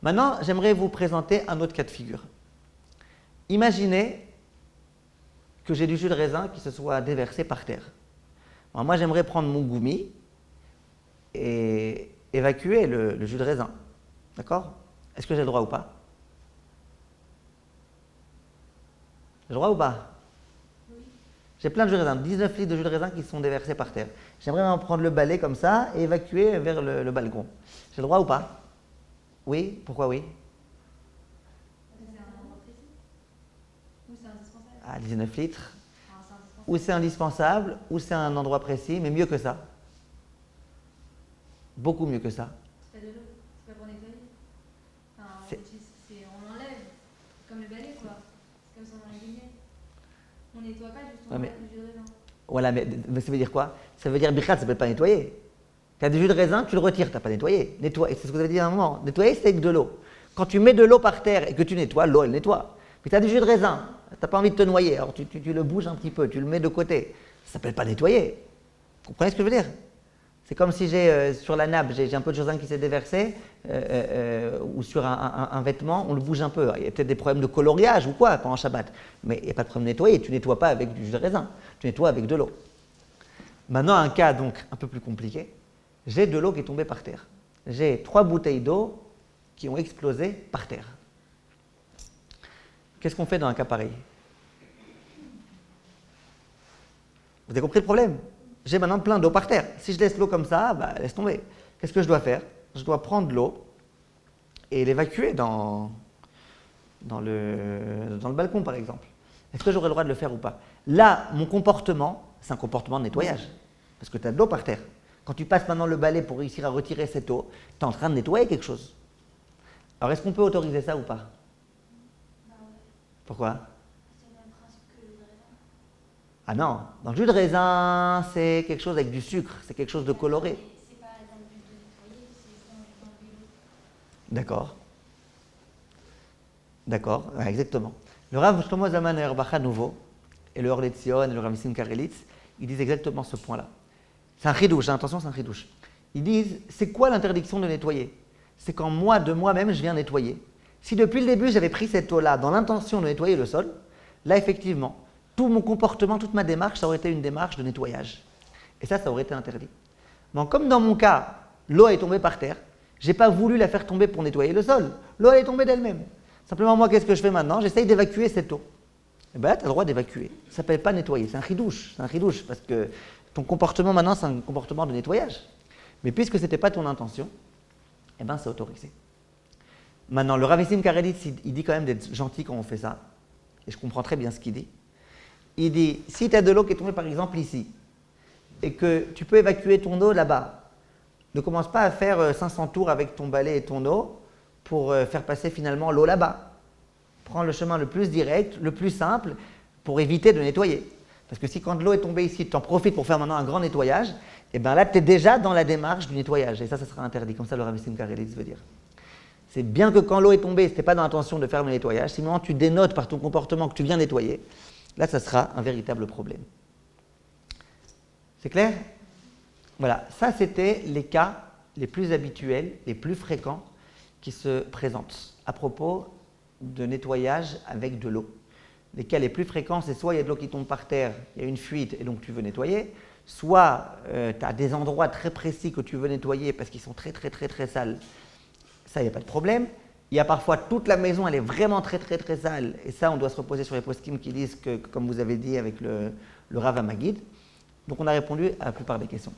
Maintenant, j'aimerais vous présenter un autre cas de figure. Imaginez que j'ai du jus de raisin qui se soit déversé par terre. Alors moi, j'aimerais prendre mon goumi et évacuer le jus de raisin. D'accord? Est-ce que j'ai le droit ou pas? J'ai le droit ou pas? Oui. J'ai plein de jus de raisin, 19 litres de jus de raisin qui sont déversés par terre. J'aimerais en prendre le balai comme ça et évacuer vers le balcon. J'ai le droit ou pas? Oui? Pourquoi oui? C'est un endroit précis. Ou c'est indispensable. Ah, 19 litres. Ah, c'est indispensable. Ou c'est indispensable, ou c'est un endroit précis, mais mieux que ça. Beaucoup mieux que ça. C'est pas de l'eau, c'est pas pour nettoyer. Enfin, on l'enlève, comme le balai quoi. C'est comme si on enlève. On nettoie pas juste, on Ouais, enlève le jus de raisin. Voilà, mais ça veut dire quoi? Ça veut dire bichat, ça ne s'appelle pas nettoyer. Tu as du jus de raisin, tu le retires, tu n'as pas nettoyé. Nettoyer, c'est ce que vous avez dit à un moment. Nettoyer, c'est avec de l'eau. Quand tu mets de l'eau par terre et que tu nettoies, l'eau, elle nettoie. Mais tu as du jus de raisin, tu n'as pas envie de te noyer, alors tu le bouges un petit peu, tu le mets de côté. Ça ne s'appelle pas nettoyer. Vous comprenez ce que je veux dire? C'est comme si j'ai sur la nappe, j'ai un peu de jus de raisin qui s'est déversé, ou sur un vêtement, on le bouge un peu. Il y a peut-être des problèmes de coloriage ou quoi pendant Shabbat, mais il n'y a pas de problème de nettoyer. Tu ne nettoies pas avec du jus de raisin, tu nettoies avec de l'eau. Maintenant, un cas donc un peu plus compliqué. J'ai de l'eau qui est tombée par terre. J'ai 3 bouteilles d'eau qui ont explosé par terre. Qu'est-ce qu'on fait dans un cas pareil? Vous avez compris le problème? J'ai maintenant plein d'eau par terre. Si je laisse l'eau comme ça, bah, laisse tomber. Qu'est-ce que je dois faire? Je dois prendre l'eau et l'évacuer dans le balcon, par exemple. Est-ce que j'aurai le droit de le faire ou pas? Là, mon comportement, c'est un comportement de nettoyage. Parce que tu as de l'eau par terre. Quand tu passes maintenant le balai pour réussir à retirer cette eau, tu es en train de nettoyer quelque chose. Alors, est-ce qu'on peut autoriser ça ou pas? Pourquoi? C'est le même principe que le jus de raisin. Ah non, dans le jus de raisin, c'est quelque chose avec du sucre, c'est quelque chose de coloré. C'est pas dans le but de nettoyer, c'est dans l'huile. D'accord. D'accord, ouais, exactement. Le Rav Shlomo Zalman Auerbach à nouveau, et le Or Letzion et le Rav Nissim Karelitz, ils disent exactement ce point-là. C'est un chidouche, attention, c'est un chidouche. Ils disent, c'est quoi l'interdiction de nettoyer? C'est quand moi, de moi-même, je viens nettoyer. Si depuis le début, j'avais pris cette eau-là dans l'intention de nettoyer le sol, là, effectivement, tout mon comportement, toute ma démarche, ça aurait été une démarche de nettoyage. Et ça aurait été interdit. Donc, comme dans mon cas, l'eau est tombée par terre, je n'ai pas voulu la faire tomber pour nettoyer le sol. L'eau, elle est tombée d'elle-même. Simplement, moi, qu'est-ce que je fais maintenant? J'essaye d'évacuer cette eau. Eh bien, tu as le droit d'évacuer. Ça ne s'appelle pas nettoyer, c'est un chidouche. C'est un chidouche parce que ton comportement maintenant, c'est un comportement de nettoyage. Mais puisque ce n'était pas ton intention, eh bien, c'est autorisé. Maintenant, le Rav Nissim Karelitz, il dit quand même d'être gentil quand on fait ça. Et je comprends très bien ce qu'il dit. Il dit, si tu as de l'eau qui est tombée par exemple ici, et que tu peux évacuer ton eau là-bas, ne commence pas à faire 500 tours avec ton balai et ton eau pour faire passer finalement l'eau là-bas. Prends le chemin le plus direct, le plus simple, pour éviter de nettoyer. Parce que si quand l'eau est tombée ici, tu en profites pour faire maintenant un grand nettoyage, et bien là, tu es déjà dans la démarche du nettoyage. Et ça sera interdit. Comme ça, le Rav Nissim Karelitz veut dire. C'est bien que quand l'eau est tombée, ce n'était pas dans l'intention de faire le nettoyage. Sinon, tu dénotes par ton comportement que tu viens nettoyer. Là, ça sera un véritable problème. C'est clair? Voilà, ça c'était les cas les plus habituels, les plus fréquents qui se présentent à propos de nettoyage avec de l'eau. Les cas les plus fréquents, c'est soit il y a de l'eau qui tombe par terre, il y a une fuite et donc tu veux nettoyer, soit tu as des endroits très précis que tu veux nettoyer parce qu'ils sont très très très très sales. Ça, il n'y a pas de problème. Il y a parfois toute la maison, elle est vraiment très très très sale et ça, on doit se reposer sur les poskim qui disent que, comme vous avez dit avec le Rav Amagid. Donc on a répondu à la plupart des questions.